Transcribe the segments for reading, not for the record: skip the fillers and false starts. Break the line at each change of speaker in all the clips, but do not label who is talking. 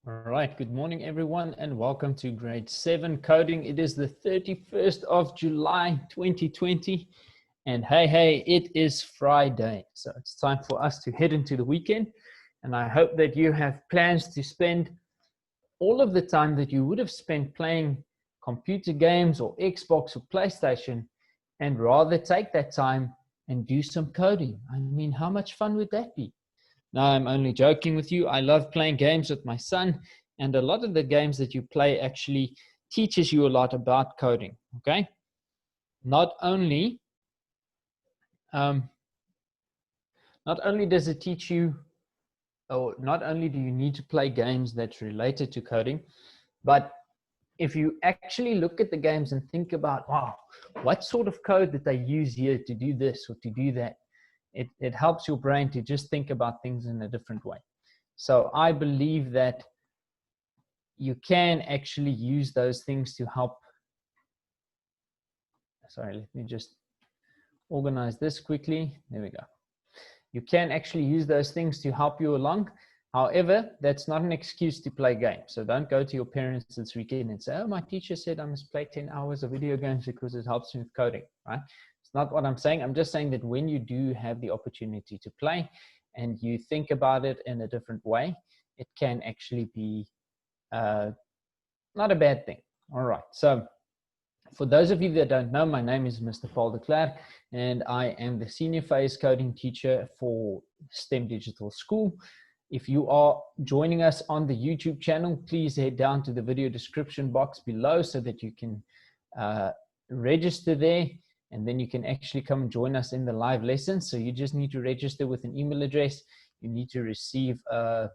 All right, good morning everyone and welcome to grade 7 coding. It is the 31st of July 2020 and hey, it is Friday. So it's time for us to head into the weekend, and I hope that you have plans to spend all of the time that you would have spent playing computer games or Xbox or PlayStation and rather take that time and do some coding. I mean, how much fun would that be? No, I'm only joking with you. I love playing games with my son, and a lot of the games that you play actually teaches you a lot about coding, okay? Not only does it teach you, or not only do you need to play games that's related to coding, but if you actually look at the games and think about, wow, what sort of code did they use here to do this or to do that? It helps your brain to just think about things in a different way. So I believe that you can actually use those things to help. Sorry, let me just organize this quickly. There we go. You can actually use those things to help you along. However, that's not an excuse to play games. So don't go to your parents this weekend and say, oh, my teacher said I must play 10 hours of video games because it helps me with coding, right? It's not what I'm saying. I'm just saying that when you do have the opportunity to play and you think about it in a different way, it can actually be not a bad thing. All right. So for those of you that don't know, my name is Mr. Paul de Klerk, and I am the senior phase coding teacher for STEM Digital School. If you are joining us on the YouTube channel, please head down to the video description box below so that you can register there, and then you can actually come and join us in the live lessons. So you just need to register with an email address. You need to receive a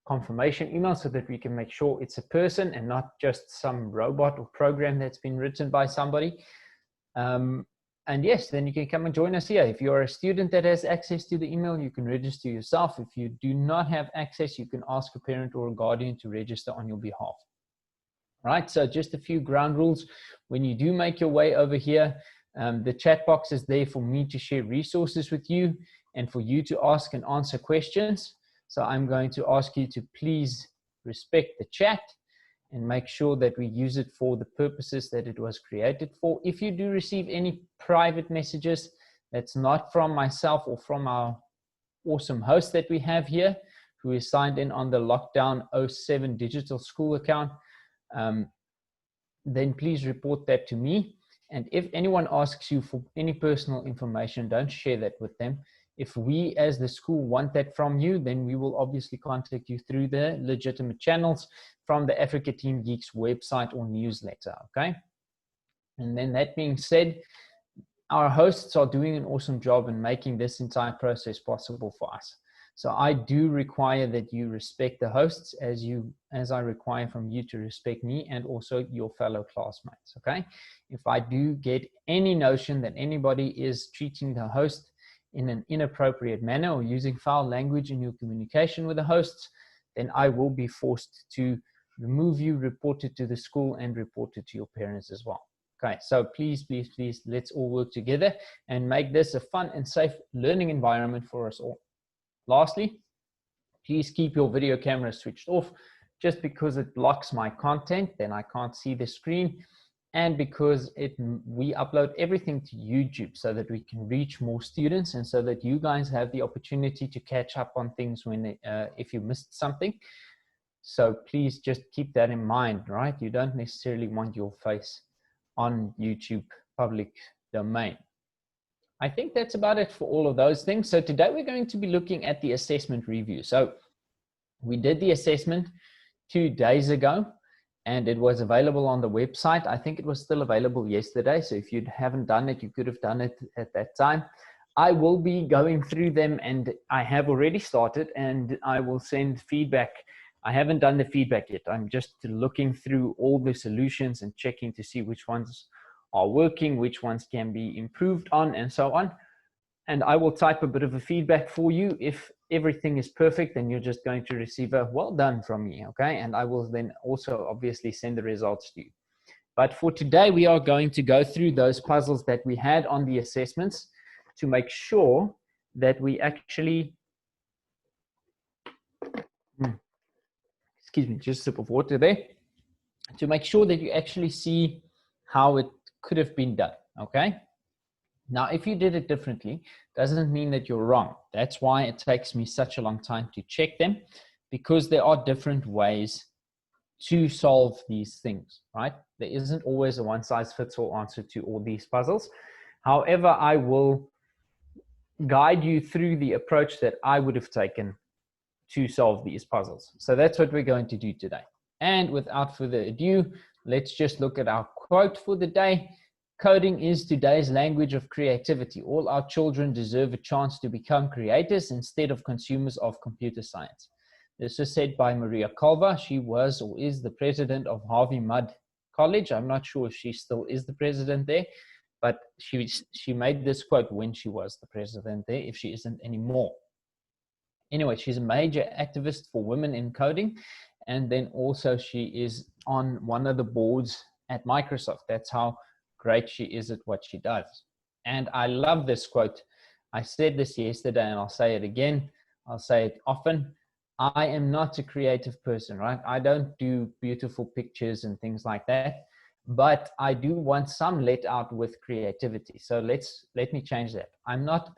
confirmation email so that we can make sure it's a person and not just some robot or program that's been written by somebody. And yes, then you can come and join us here. If you're a student that has access to the email, you can register yourself. If you do not have access, you can ask a parent or a guardian to register on your behalf. All right, so just a few ground rules. When you do make your way over here, the chat box is there for me to share resources with you and for you to ask and answer questions. So I'm going to ask you to please respect the chat and make sure that we use it for the purposes that it was created for. If you do receive any private messages that's not from myself or from our awesome host that we have here, who is signed in on the Lockdown 07 Digital School account, then please report that to me. And if anyone asks you for any personal information, don't share that with them. If we as the school want that from you, then we will obviously contact you through the legitimate channels from the Africa Team Geeks website or newsletter, okay? And then that being said, our hosts are doing an awesome job in making this entire process possible for us. So I do require that you respect the hosts as I require from you to respect me and also your fellow classmates, okay? If I do get any notion that anybody is treating the host in an inappropriate manner or using foul language in your communication with the hosts, then I will be forced to remove you, report it to the school, and report it to your parents as well. Okay, so please, let's all work together and make this a fun and safe learning environment for us all. Lastly, please keep your video camera switched off. Just because it blocks my content, then I can't see the screen, and because we upload everything to YouTube so that we can reach more students and so that you guys have the opportunity to catch up on things when if you missed something. So please just keep that in mind, right? You don't necessarily want your face on YouTube public domain. I think that's about it for all of those things. So today we're going to be looking at the assessment review. So we did the assessment 2 days ago, and it was available on the website. I think it was still available yesterday. So if you haven't done it, you could have done it at that time. I will be going through them, and I have already started, and I will send feedback. I haven't done the feedback yet. I'm just looking through all the solutions and checking to see which ones are working, which ones can be improved on, and so on. And I will type a bit of a feedback for you. If everything is perfect, then you're just going to receive a well done from me, okay? And I will then also obviously send the results to you. But for today, we are going to go through those puzzles that we had on the assessments to make sure that we actually excuse me, just a sip of water there, to make sure that you actually see how it could have been done, okay? Now, if you did it differently, doesn't mean that you're wrong. That's why it takes me such a long time to check them, because there are different ways to solve these things, right? There isn't always a one-size-fits-all answer to all these puzzles. However, I will guide you through the approach that I would have taken to solve these puzzles. So that's what we're going to do today. And without further ado, let's just look at our quote for the day. Coding is today's language of creativity. All our children deserve a chance to become creators instead of consumers of computer science. This was said by Maria Calva. She was or is the president of Harvey Mudd College. I'm not sure if she still is the president there, but she made this quote when she was the president there, if she isn't anymore. Anyway, she's a major activist for women in coding, and then also she is on one of the boards at Microsoft. That's how great she is at what she does. And I love this quote. I said this yesterday and I'll say it again. I'll say it often. I am not a creative person, right? I don't do beautiful pictures and things like that, but I do want some let out with creativity. So let me change that. I'm not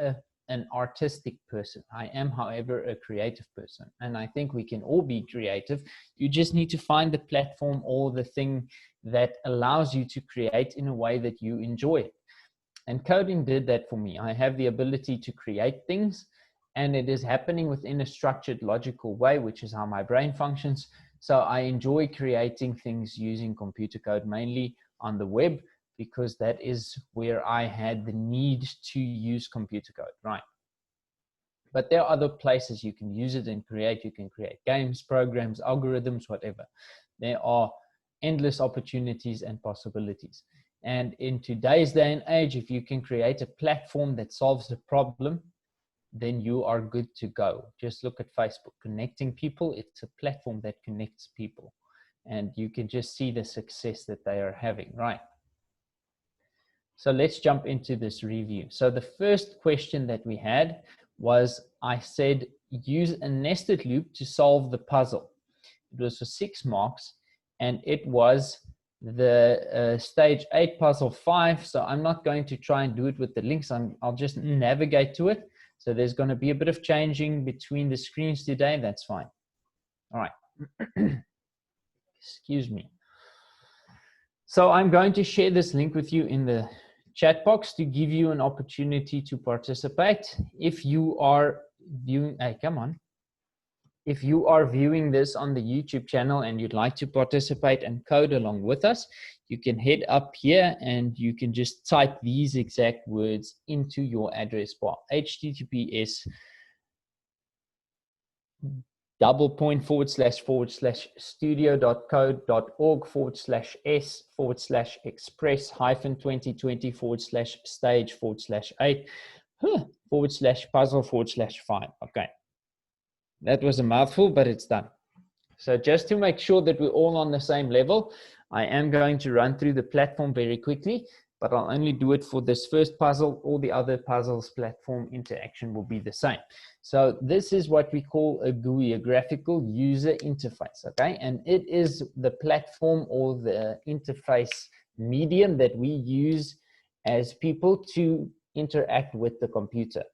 an artistic person. I am, however, a creative person. And I think we can all be creative. You just need to find the platform or the thing that allows you to create in a way that you enjoy it. And coding did that for me. I have the ability to create things, and it is happening within a structured, logical way, which is how my brain functions. So I enjoy creating things using computer code, mainly on the web, because that is where I had the need to use computer code, right? But there are other places you can use it and create. You can create games, programs, algorithms, whatever. There are endless opportunities and possibilities. And in today's day and age, if you can create a platform that solves the problem, then you are good to go. Just look at Facebook, connecting people. It's a platform that connects people. And you can just see the success that they are having, right? So let's jump into this review. So the first question that we had was, I said, use a nested loop to solve the puzzle. It was for 6 marks, and it was the stage 8 puzzle 5. So I'm not going to try and do it with the links. I'll just navigate to it. So there's going to be a bit of changing between the screens today. That's fine. All right. Excuse me. So I'm going to share this link with you in the chat box to give you an opportunity to participate. If you are viewing, hey, come on. If you are viewing this on the YouTube channel and you'd like to participate and code along with us, you can head up here and you can just type these exact words into your address bar. https://studio.code.org/s/express-2020/8/puzzle/5. Okay. That was a mouthful, but it's done. So just to make sure that we're all on the same level, I am going to run through the platform very quickly, but I'll only do it for this first puzzle. All the other puzzles platform interaction will be the same. So this is what we call a GUI, a graphical user interface, okay? And it is the platform or the interface medium that we use as people to interact with the computer.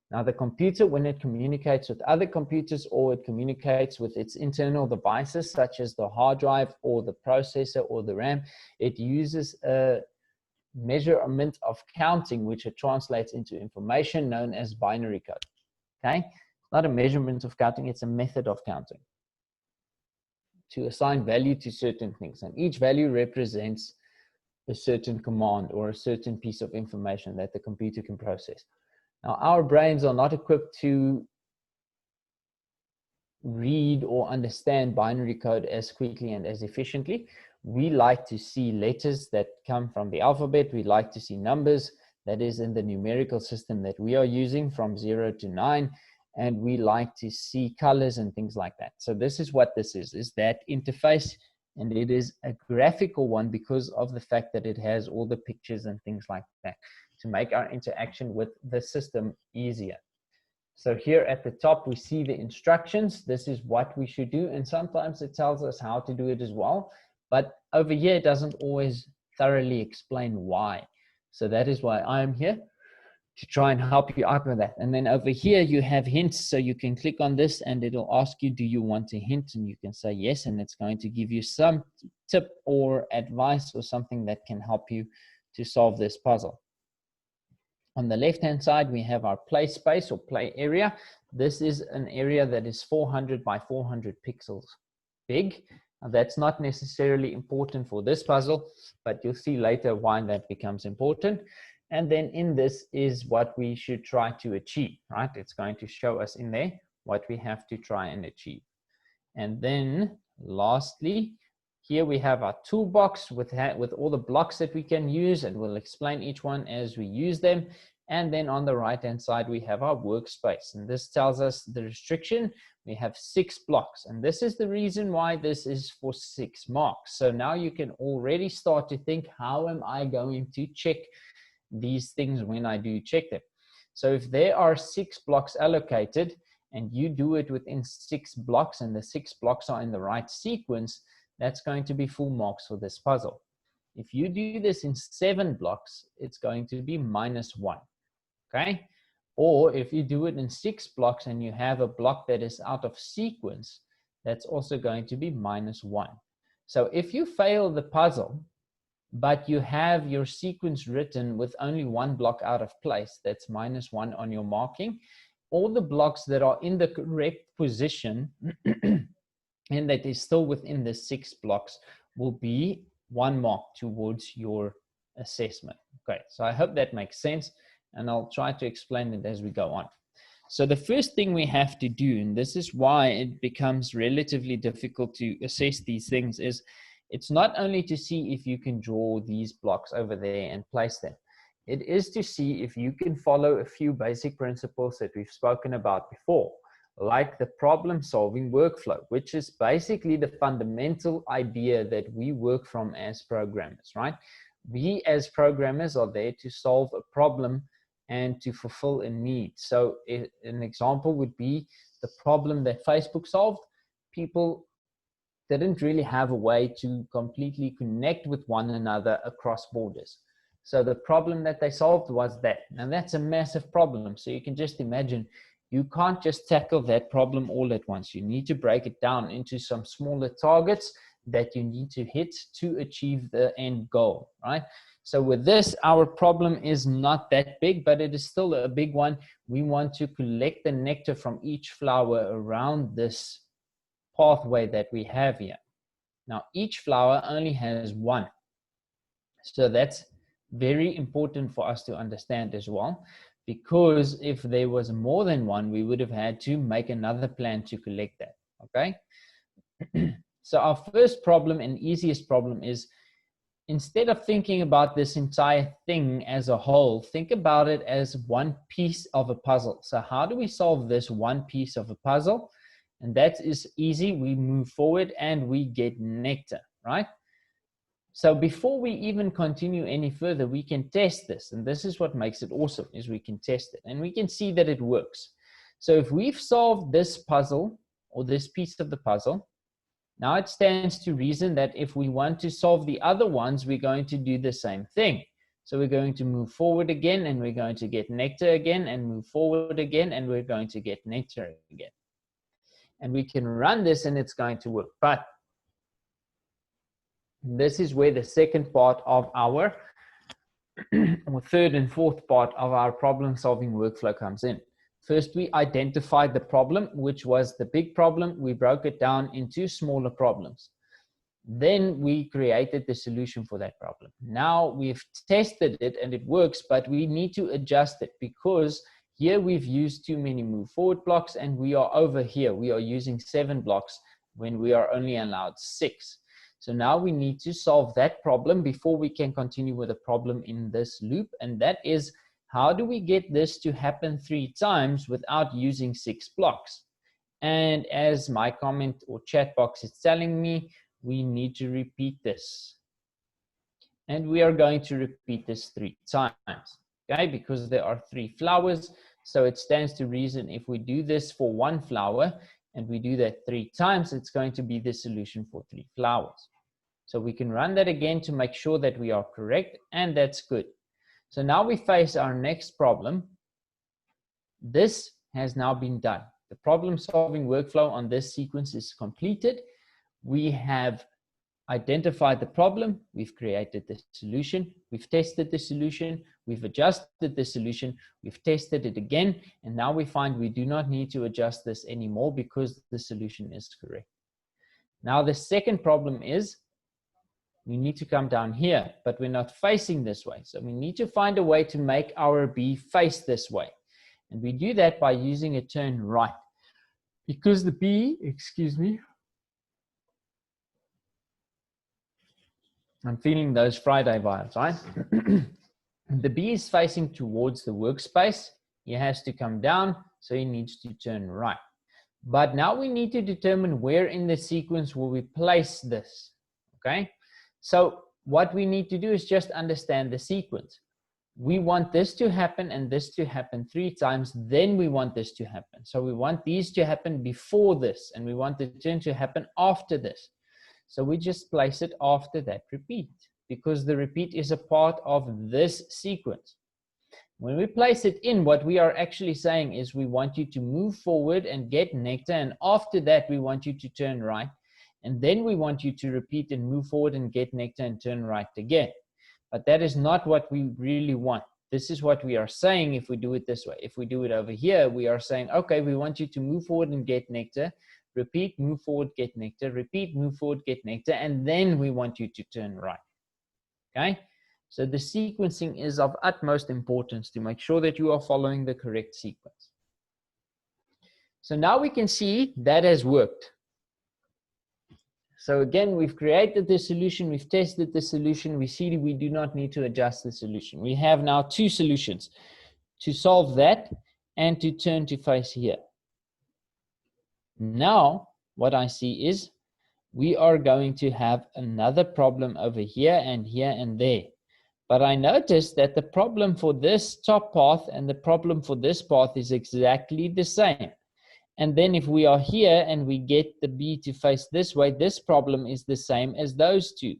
Now, the computer, when it communicates with other computers or it communicates with its internal devices, such as the hard drive or the processor or the RAM, it uses a measurement of counting, which it translates into information known as binary code. Okay? It's not a measurement of counting, it's a method of counting to assign value to certain things. And each value represents a certain command or a certain piece of information that the computer can process. Now, our brains are not equipped to read or understand binary code as quickly and as efficiently. We like to see letters that come from the alphabet. We like to see numbers, that is in the numerical system that we are using from 0 to 9. And we like to see colors and things like that. So this is what this is that interface. And it is a graphical one because of the fact that it has all the pictures and things like that to make our interaction with the system easier. So here at the top, we see the instructions. This is what we should do. And sometimes it tells us how to do it as well. But over here, it doesn't always thoroughly explain why. So that is why I'm here, to try and help you out with that. And then over here, you have hints. So you can click on this and it'll ask you, do you want a hint? And you can say yes. And it's going to give you some tip or advice or something that can help you to solve this puzzle. On the left-hand side, we have our play space or play area. This is an area that is 400 by 400 pixels big. Now, that's not necessarily important for this puzzle, but you'll see later why that becomes important. And then in this is what we should try to achieve, right? It's going to show us in there what we have to try and achieve. And then lastly, here we have our toolbox with all the blocks that we can use, and we'll explain each one as we use them. And then on the right-hand side, we have our workspace. And this tells us the restriction. We have 6 blocks. And this is the reason why this is for 6 marks. So now you can already start to think, how am I going to check these things when I do check them? So if there are 6 blocks allocated, and you do it within 6 blocks, and the 6 blocks are in the right sequence, that's going to be full marks for this puzzle. If you do this in 7 blocks, it's going to be -1, okay? Or if you do it in 6 blocks and you have a block that is out of sequence, that's also going to be -1. So if you fail the puzzle, but you have your sequence written with only 1 block out of place, that's -1 on your marking. All the blocks that are in the correct position and that is still within the 6 blocks will be 1 mark towards your assessment. Okay, so I hope that makes sense, and I'll try to explain it as we go on. So the first thing we have to do, and this is why it becomes relatively difficult to assess these things, is it's not only to see if you can draw these blocks over there and place them. It is to see if you can follow a few basic principles that we've spoken about before, like the problem-solving workflow, which is basically the fundamental idea that we work from as programmers, right? We as programmers are there to solve a problem and to fulfill a need. So an example would be the problem that Facebook solved. People didn't really have a way to completely connect with one another across borders. So the problem that they solved was that. Now that's a massive problem. So you can just imagine, you can't just tackle that problem all at once. You need to break it down into some smaller targets that you need to hit to achieve the end goal, right? So with this, our problem is not that big, but it is still a big one. We want to collect the nectar from each flower around this pathway that we have here. Now, each flower only has 1. So that's very important for us to understand as well, because if there was more than 1, we would have had to make another plan to collect that, okay? So our first problem and easiest problem is, instead of thinking about this entire thing as a whole, think about it as one piece of a puzzle. So how do we solve this one piece of a puzzle? And that is easy. We move forward and we get nectar, right? So before we even continue any further, we can test this. And this is what makes it awesome, is we can test it. And we can see that it works. So if we've solved this puzzle, or this piece of the puzzle, now it stands to reason that if we want to solve the other ones, we're going to do the same thing. So we're going to move forward again, and we're going to get nectar again, and move forward again, and we're going to get nectar again. And we can run this and it's going to work. But this is where the second part of our, or third and fourth part of our problem-solving workflow comes in. First, we identified the problem, which was the big problem. We broke it down into smaller problems. Then we created the solution for that problem. Now we've tested it and it works, but we need to adjust it, because here we've used too many move forward blocks, and we are over here. We are using 7 blocks when we are only allowed 6. So now we need to solve that problem before we can continue with the problem in this loop. And that is, how do we get this to happen 3 times without using 6 blocks? And as my comment or chat box is telling me, we need to repeat this. And we are going to repeat this 3 times, okay? Because there are 3 flowers. So it stands to reason if we do this for one flower and we do that 3 times, it's going to be the solution for 3 flowers. So we can run that again to make sure that we are correct, and that's good. So now we face our next problem. This has now been done. The problem solving workflow on this sequence is completed. We have identified the problem, we've created the solution, we've tested the solution, we've adjusted the solution, we've tested it again, and now we find we do not need to adjust this anymore because the solution is correct. Now the second problem is we need to come down here, but we're not facing this way. So we need to find a way to make our B face this way. And we do that by using a turn right. Because the B, excuse me, I'm feeling those Friday vibes, right? The B is facing towards the workspace. He has to come down, so he needs to turn right. But now we need to determine where in the sequence will we place this, okay? So what we need to do is just understand the sequence. We want this to happen and this to happen 3 times, then we want this to happen. So we want these to happen before this, and we want the turn to happen after this. So we just place it after that repeat, because the repeat is a part of this sequence. When we place it in, what we are actually saying is we want you to move forward and get nectar, and after that we want you to turn right, and then we want you to repeat and move forward and get nectar and turn right again. But that is not what we really want. This is what we are saying if we do it this way. If we do it over here, we are saying, okay, we want you to move forward and get nectar, repeat, move forward, get nectar, repeat, move forward, get nectar, and then we want you to turn right. Okay? So the sequencing is of utmost importance to make sure that you are following the correct sequence. So now we can see that has worked. So again, we've created the solution, we've tested the solution, we see we do not need to adjust the solution. We have now 2 solutions to solve that and to turn to face here. Now, what I see is we are going to have another problem over here and there. But I noticed that the problem for this top path and the problem for this path is exactly the same. And then if we are here and we get the B to face this way, this problem is the same as those 2.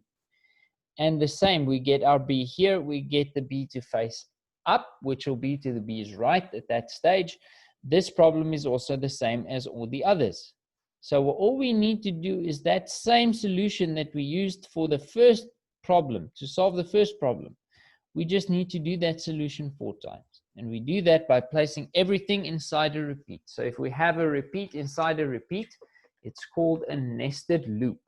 And the same, we get our B here, we get the B to face up, which will be to the B's right at that stage. This problem is also the same as all the others. So all we need to do is that same solution that we used for the first problem, to solve the first problem. We just need to do that solution 4 times. And we do that by placing everything inside a repeat. So if we have a repeat inside a repeat, it's called a nested loop.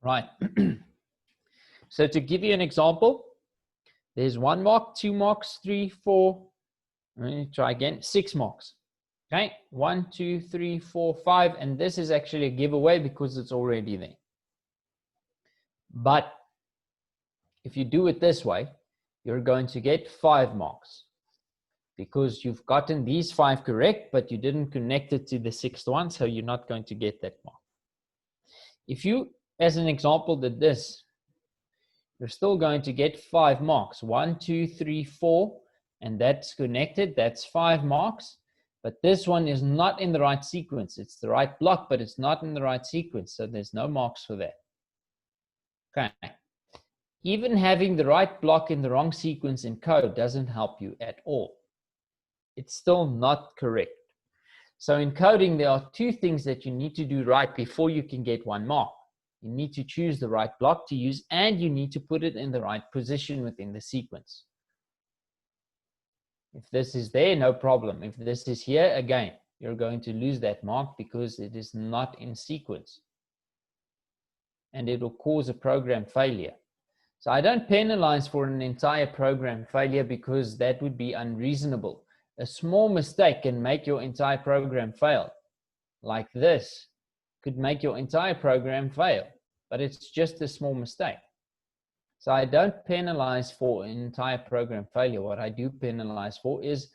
Right. So to give you an example, there's 1 mark, 2 marks, 3, 4, let me try again, 6 marks. Okay, 1, 2, 3, 4, 5, and this is actually a giveaway because it's already there. But if you do it this way, you're going to get 5 marks because you've gotten these 5 correct, but you didn't connect it to the 6th one, so you're not going to get that mark. If you, as an example, did this, you're still going to get 5 marks. 1, 2, 3, 4, and that's connected, that's 5 marks. But this one is not in the right sequence. It's the right block, but it's not in the right sequence, so there's no marks for that. Okay. Even having the right block in the wrong sequence in code doesn't help you at all. It's still not correct. So in coding, there are 2 things that you need to do right before you can get 1 mark. You need to choose the right block to use, and you need to put it in the right position within the sequence. If this is there, no problem. If this is here, again, you're going to lose that mark because it is not in sequence. And it will cause a program failure. So I don't penalize for an entire program failure because that would be unreasonable. A small mistake can make your entire program fail. Like this could make your entire program fail, but it's just a small mistake. So I don't penalize for an entire program failure. What I do penalize for is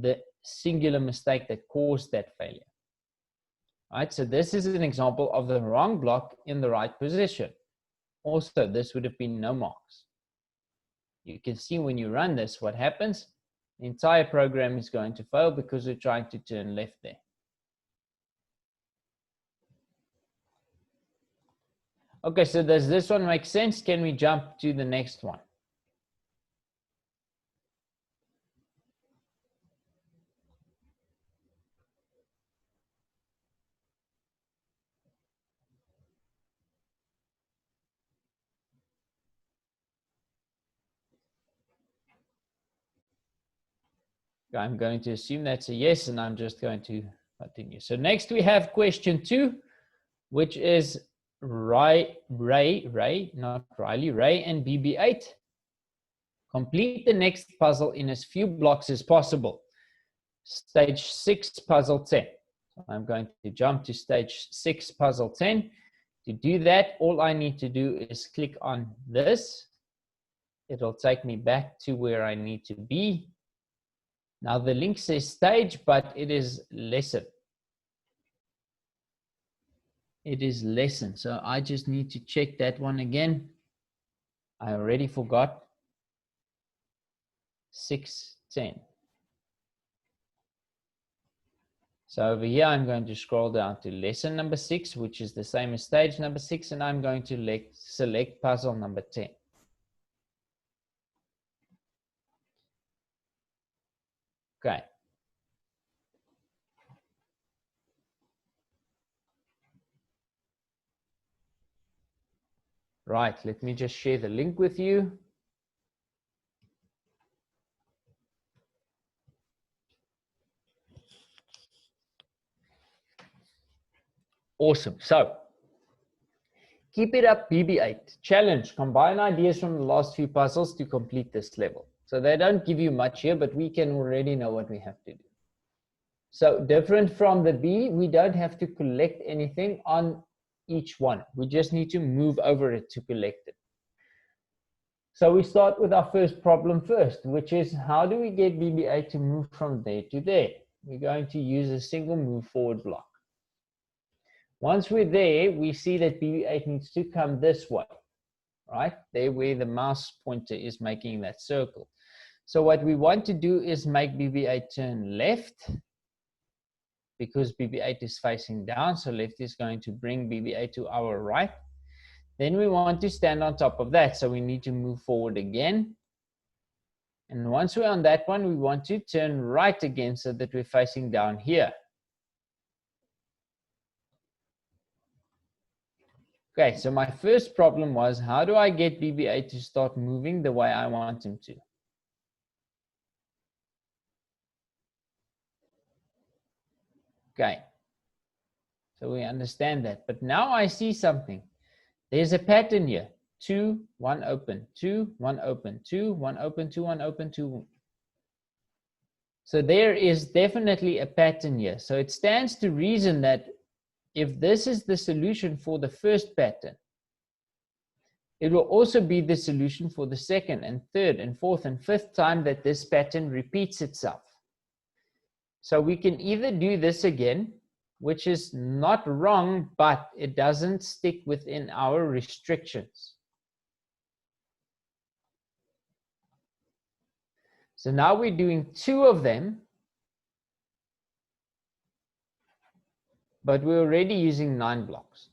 the singular mistake that caused that failure. All right, so this is an example of the wrong block in the right position. Also, this would have been no marks. you can see when you run this, what happens. The entire program is going to fail because we're trying to turn left there. Okay, so does this one make sense? Can we jump to the next one? I'm going to assume that's a yes, and I'm just going to continue. So next we have question 2, which is Ray and BB8. Complete the next puzzle in as few blocks as possible. Stage 6, puzzle 10. So I'm going to jump to stage 6, puzzle 10. To do that, all I need to do is click on this. It'll take me back to where I need to be. Now the link says stage, but it is lesson. It is lesson. So I just need to check that one again. I already forgot. 6:10. So over here, I'm going to scroll down to lesson number 6, which is the same as stage number 6, and I'm going to select puzzle number 10. Okay. Right, let me just share the link with you. Awesome. So, keep it up, BB8. Challenge, combine ideas from the last few puzzles to complete this level. So they don't give you much here, but we can already know what we have to do. So different from the B, we don't have to collect anything on each one. We just need to move over it to collect it. So we start with our first problem first, which is how do we get BB8 to move from there to there? We're going to use a single move forward block. Once we're there, we see that BB8 needs to come this way, right? There where the mouse pointer is making that circle. So what we want to do is make BB8 turn left because BB8 is facing down. So left is going to bring BB8 to our right. Then we want to stand on top of that. So we need to move forward again. And once we're on that one, we want to turn right again so that we're facing down here. Okay, so my first problem was, how do I get BB8 to start moving the way I want him to? Okay, so we understand that. But now I see something. There's a pattern here. 2, 1 open, 2, 1 open, 2, 1 open, 2, 1 open, 2. So there is definitely a pattern here. So it stands to reason that if this is the solution for the first pattern, it will also be the solution for the second and third and fourth and fifth time that this pattern repeats itself. So we can either do this again, which is not wrong, but it doesn't stick within our restrictions. So now we're doing 2 of them, but we're already using 9 blocks.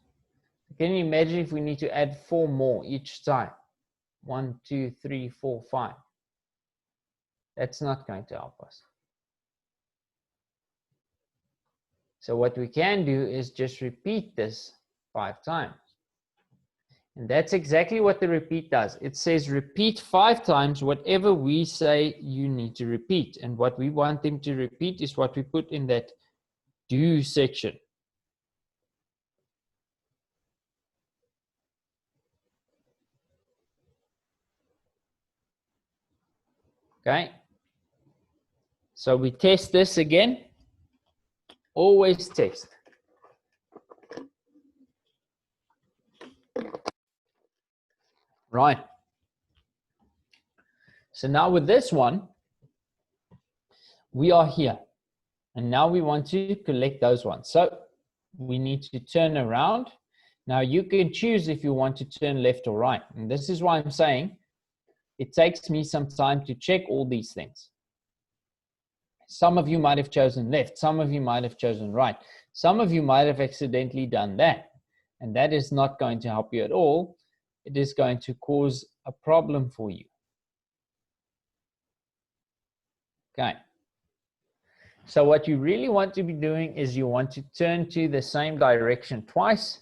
Can you imagine if we need to add 4 more each time? 1, 2, 3, 4, 5. That's not going to help us. So what we can do is just repeat this 5 times. And that's exactly what the repeat does. It says repeat 5 times whatever we say you need to repeat. And what we want them to repeat is what we put in that do section. Okay. So we test this again. Always test. Right. So now with this one, we are here. And now we want to collect those ones. So we need to turn around. Now you can choose if you want to turn left or right. And this is why I'm saying it takes me some time to check all these things. Some of you might have chosen left. Some of you might have chosen right. Some of you might have accidentally done that. And that is not going to help you at all. It is going to cause a problem for you. Okay. So what you really want to be doing is you want to turn to the same direction twice,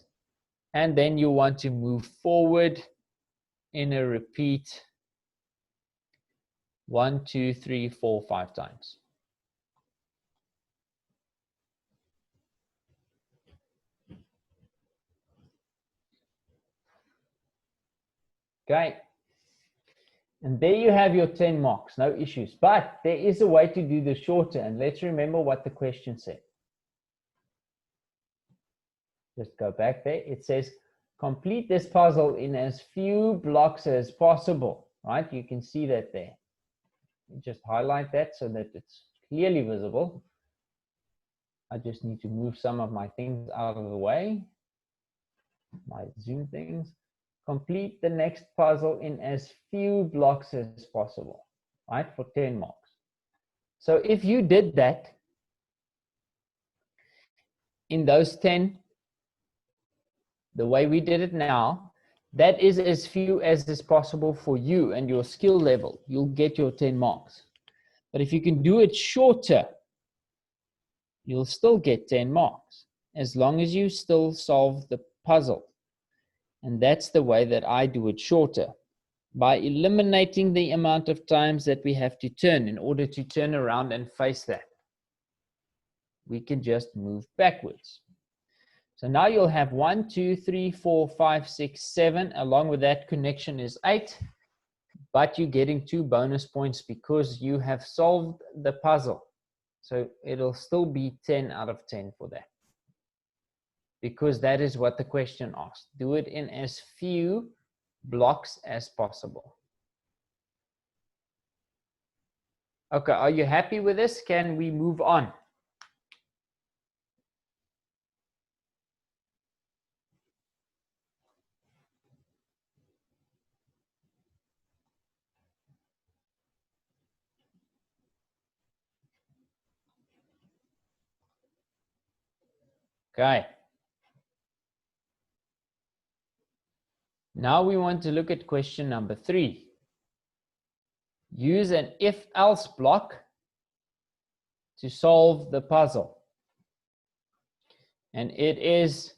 and then you want to move forward in a repeat 1, 2, 3, 4, 5 times. Okay. And there you have your 10 marks, no issues. But there is a way to do this shorter, and let's remember what the question said. Just go back there. It says, complete this puzzle in as few blocks as possible, right? You can see that there. Just highlight that so that it's clearly visible. I just need to move some of my things out of the way, my Zoom things. Complete the next puzzle in as few blocks as possible, right, for 10 marks. So if you did that in those 10, the way we did it now, that is as few as is possible for you and your skill level. You'll get your 10 marks. But if you can do it shorter, you'll still get 10 marks, as long as you still solve the puzzle. And that's the way that I do it shorter, by eliminating the amount of times that we have to turn in order to turn around and face that. We can just move backwards. So now you'll have 1, 2, 3, 4, 5, 6, 7. Along with that connection is 8. But you're getting 2 bonus points because you have solved the puzzle. So it'll still be 10 out of 10 for that. Because that is what the question asked. Do it in as few blocks as possible. Okay, are you happy with this? Can we move on? Okay. Now we want to look at question number 3. Use an if-else block to solve the puzzle. And it is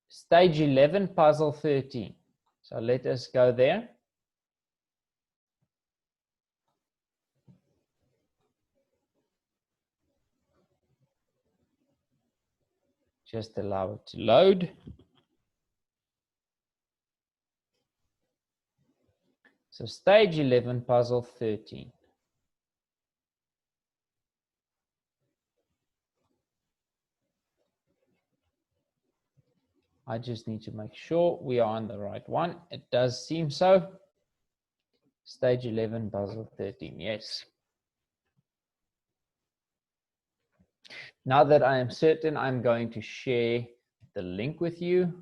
stage 11, puzzle 13. So let us go there. Just allow it to load. So stage 11, puzzle 13. I just need to make sure we are on the right one. It does seem so. Stage 11, puzzle 13, yes. Now that I am certain, I'm going to share the link with you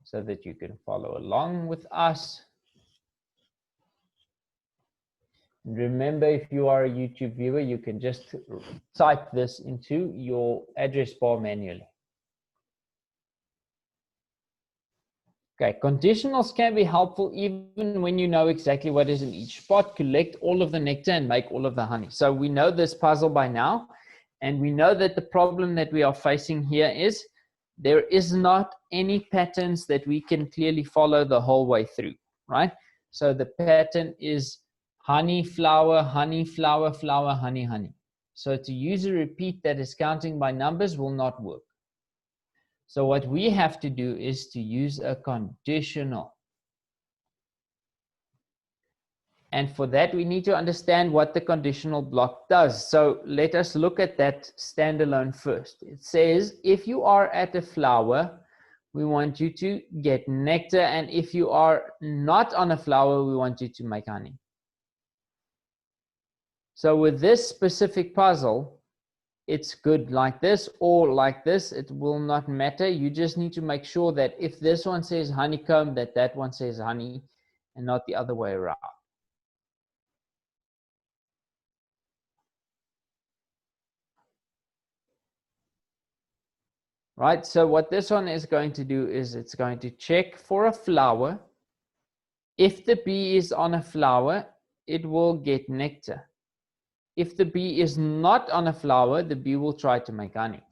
so that you can follow along with us. And remember, if you are a YouTube viewer, you can just type this into your address bar manually. Okay, conditionals can be helpful even when you know exactly what is in each spot. Collect all of the nectar and make all of the honey. So we know this puzzle by now, and we know that the problem that we are facing here is there is not any patterns that we can clearly follow the whole way through, right? So the pattern is honey, flower, flower, honey, honey. So to use a repeat that is counting by numbers will not work. So what we have to do is to use a conditional. And for that, we need to understand what the conditional block does. So let us look at that standalone first. It says, if you are at a flower, we want you to get nectar. And if you are not on a flower, we want you to make honey. So with this specific puzzle, it's good like this or like this. It will not matter. You just need to make sure that if this one says honeycomb, that one says honey and not the other way around. Right, so what this one is going to do is it's going to check for a flower. If the bee is on a flower, it will get nectar. If the bee is not on a flower, the bee will try to make honey.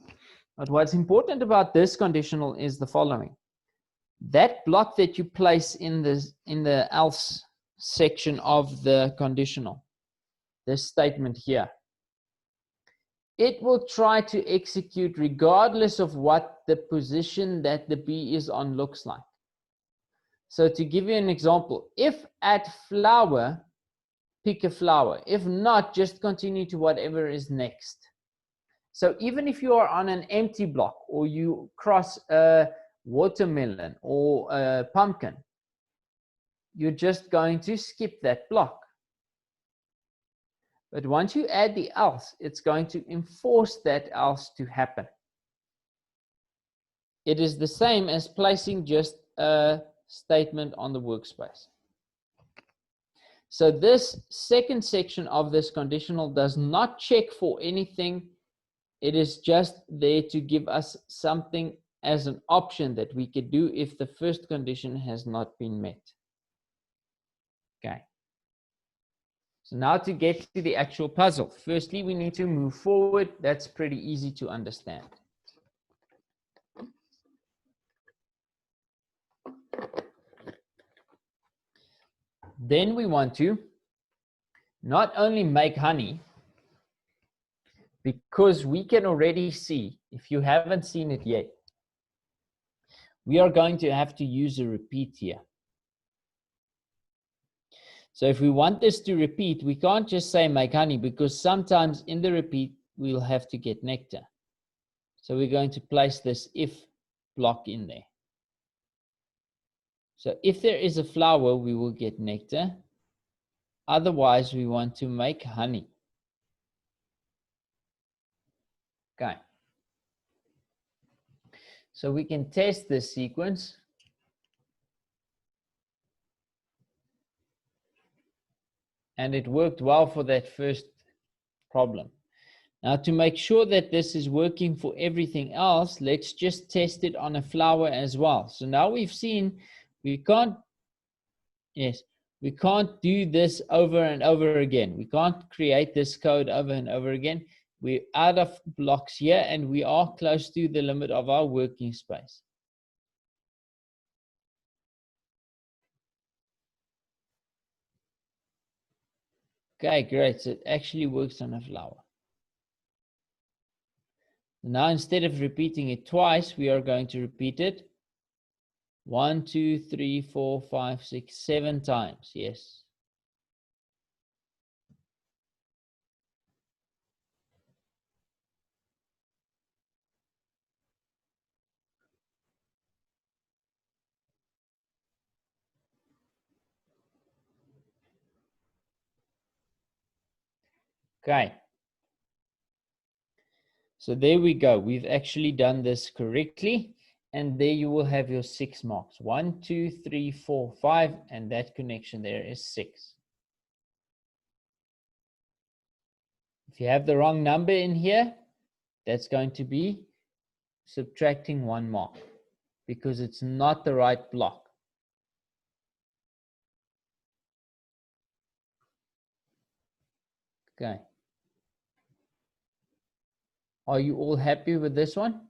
But what's important about this conditional is the following. That block that you place in the else section of the conditional, this statement here, it will try to execute regardless of what the position that the bee is on looks like. So to give you an example, if at flower, pick a flower. If not, just continue to whatever is next. So even if you are on an empty block or you cross a watermelon or a pumpkin, you're just going to skip that block. But once you add the else, it's going to enforce that else to happen. It is the same as placing just a statement on the workspace. So this second section of this conditional does not check for anything. It is just there to give us something as an option that we could do if the first condition has not been met. Okay. So now to get to the actual puzzle. Firstly, we need to move forward. That's pretty easy to understand. Then we want to not only make honey, because we can already see, if you haven't seen it yet, we are going to have to use a repeat here. So if we want this to repeat, we can't just say make honey, because sometimes in the repeat, we'll have to get nectar. So we're going to place this if block in there. So if there is a flower, we will get nectar. Otherwise, we want to make honey. Okay. So we can test this sequence. And it worked well for that first problem. Now to make sure that this is working for everything else, let's just test it on a flower as well. So now we've seen we can't do this over and over again. We can't create this code over and over again. We're out of blocks here and we are close to the limit of our working space. Okay, great. So it actually works on a flower. Now, instead of repeating it twice, we are going to repeat it 1, 2, 3, 4, 5, 6, 7 times. Yes. Okay. So there we go. We've actually done this correctly. And there you will have your 6 marks. 1, 2, 3, 4, 5. And that connection there is 6. If you have the wrong number in here, that's going to be subtracting 1 mark because it's not the right block. Okay. Are you all happy with this one?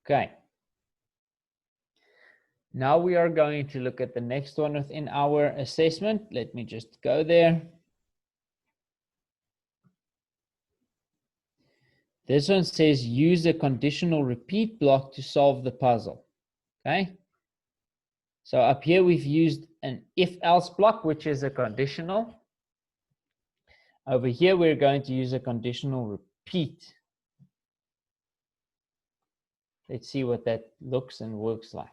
Okay. Now we are going to look at the next one within our assessment. Let me just go there. This one says use a conditional repeat block to solve the puzzle. Okay. So up here we've used an if-else block, which is a conditional. Over here, we're going to use a conditional repeat. Let's see what that looks and works like.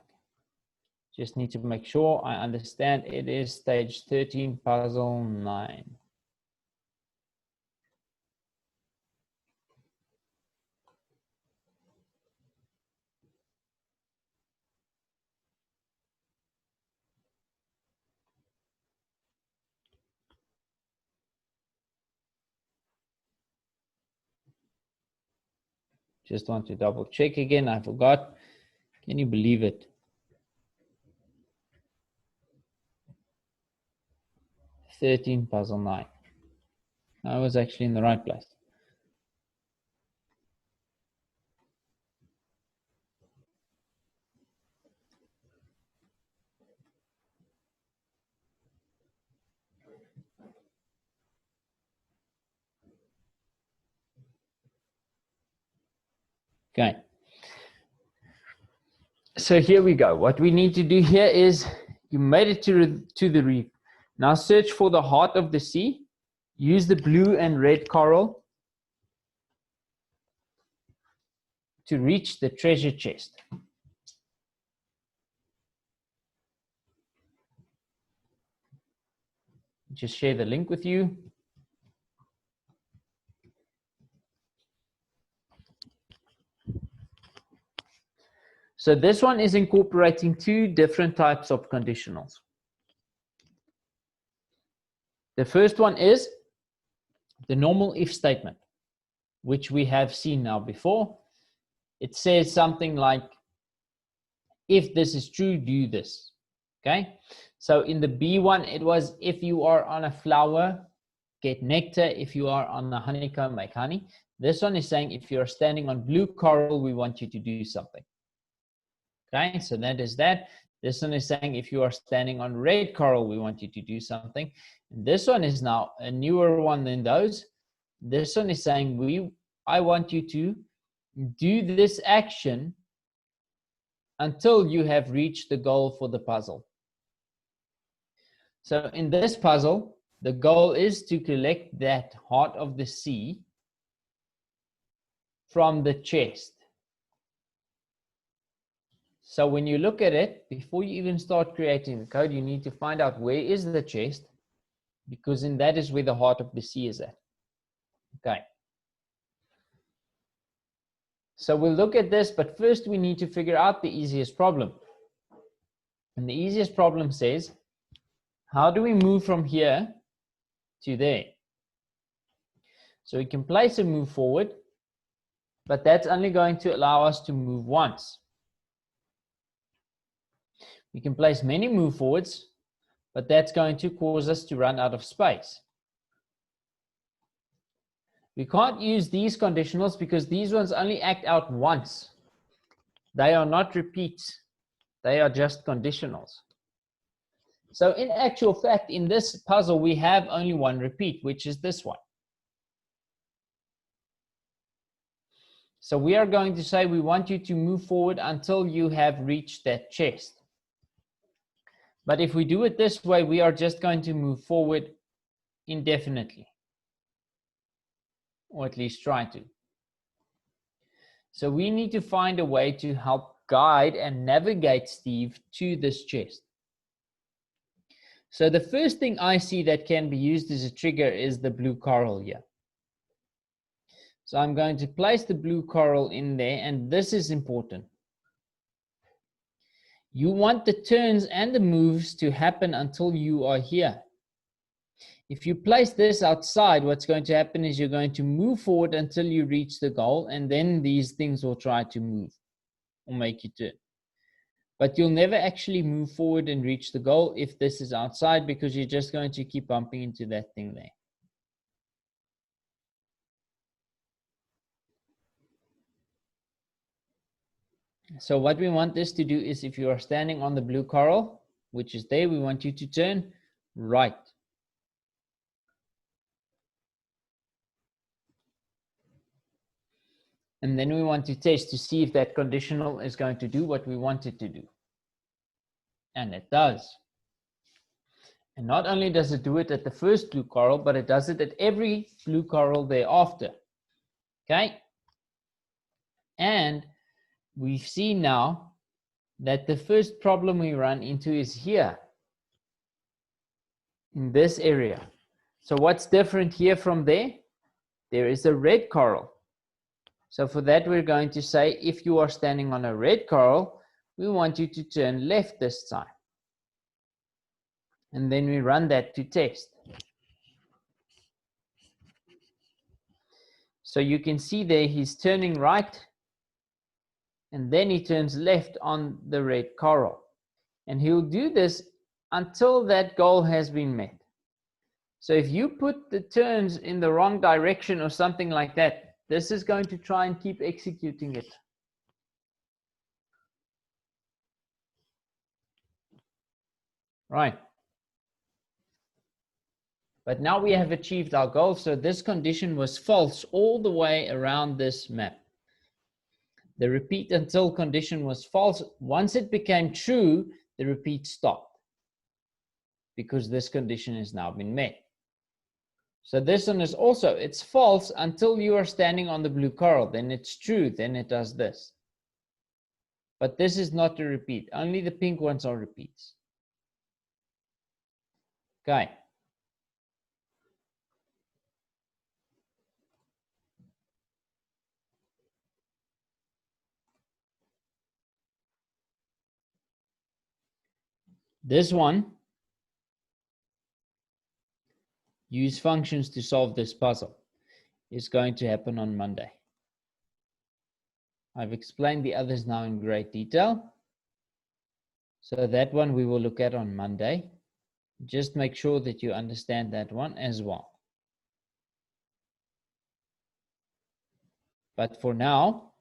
Just need to make sure I understand it is stage 13, puzzle 9. Just want to double check again. I forgot. Can you believe it? 13, puzzle 9. I was actually in the right place. Okay. So here we go. What we need to do here is you made it to the reef. Now search for the heart of the sea. Use the blue and red coral to reach the treasure chest. Just share the link with you. So this one is incorporating two different types of conditionals. The first one is the normal if statement, which we have seen now before. It says something like, if this is true, do this. Okay. So in the B one, it was, if you are on a flower, get nectar. If you are on a honeycomb, make honey. This one is saying, if you're standing on blue coral, we want you to do something. Okay, so that is that. This one is saying, if you are standing on red coral, we want you to do something. And this one is now a newer one than those. This one is saying, I want you to do this action until you have reached the goal for the puzzle. So in this puzzle, the goal is to collect that heart of the sea from the chest. So when you look at it, before you even start creating the code, you need to find out where is the chest, because in that is where the heart of the sea is at. Okay. So we'll look at this, but first we need to figure out the easiest problem. And the easiest problem says, how do we move from here to there? So we can place a move forward, but that's only going to allow us to move once. We can place many move forwards, but that's going to cause us to run out of space. We can't use these conditionals because these ones only act out once. They are not repeats. They are just conditionals. So in actual fact, in this puzzle, we have only one repeat, which is this one. So we are going to say we want you to move forward until you have reached that chest. But if we do it this way, we are just going to move forward indefinitely, or at least try to. So we need to find a way to help guide and navigate Steve to this chest. So the first thing I see that can be used as a trigger is the blue coral here. So I'm going to place the blue coral in there, and this is important. You want the turns and the moves to happen until you are here. If you place this outside, what's going to happen is you're going to move forward until you reach the goal, and then these things will try to move or make you turn. But you'll never actually move forward and reach the goal if this is outside, because you're just going to keep bumping into that thing there. So what we want this to do is, if you are standing on the blue coral, which is there, we want you to turn right. And then we want to test to see if that conditional is going to do what we want it to do. And it does. And not only does it do it at the first blue coral, but it does it at every blue coral thereafter. Okay? And we've seen now that the first problem we run into is here, in this area. So what's different here from there? There is a red coral. So for that, we're going to say, if you are standing on a red coral, we want you to turn left this time. And then we run that to test. So you can see there, he's turning right, and then he turns left on the red coral. And he'll do this until that goal has been met. So if you put the turns in the wrong direction or something like that, this is going to try and keep executing it. Right. But now we have achieved our goal. So this condition was false all the way around this map. The repeat until condition was false. Once it became true, the repeat stopped because this condition has now been met. So this one is also, it's false until you are standing on the blue coral. Then it's true, then it does this. But this is not a repeat. Only the pink ones are repeats. Okay. This one, use functions to solve this puzzle, is going to happen on Monday. I've explained the others now in great detail. So that one we will look at on Monday. Just make sure that you understand that one as well. But for now,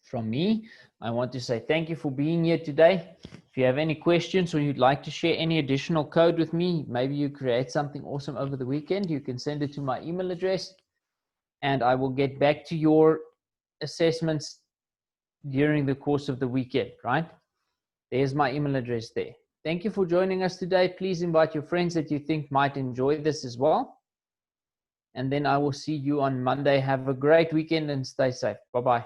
from me, I want to say thank you for being here today. If you have any questions or you'd like to share any additional code with me, maybe you create something awesome over the weekend, you can send it to my email address and I will get back to your assessments during the course of the weekend, right? There's my email address there. Thank you for joining us today. Please invite your friends that you think might enjoy this as well. And then I will see you on Monday. Have a great weekend and stay safe. Bye-bye.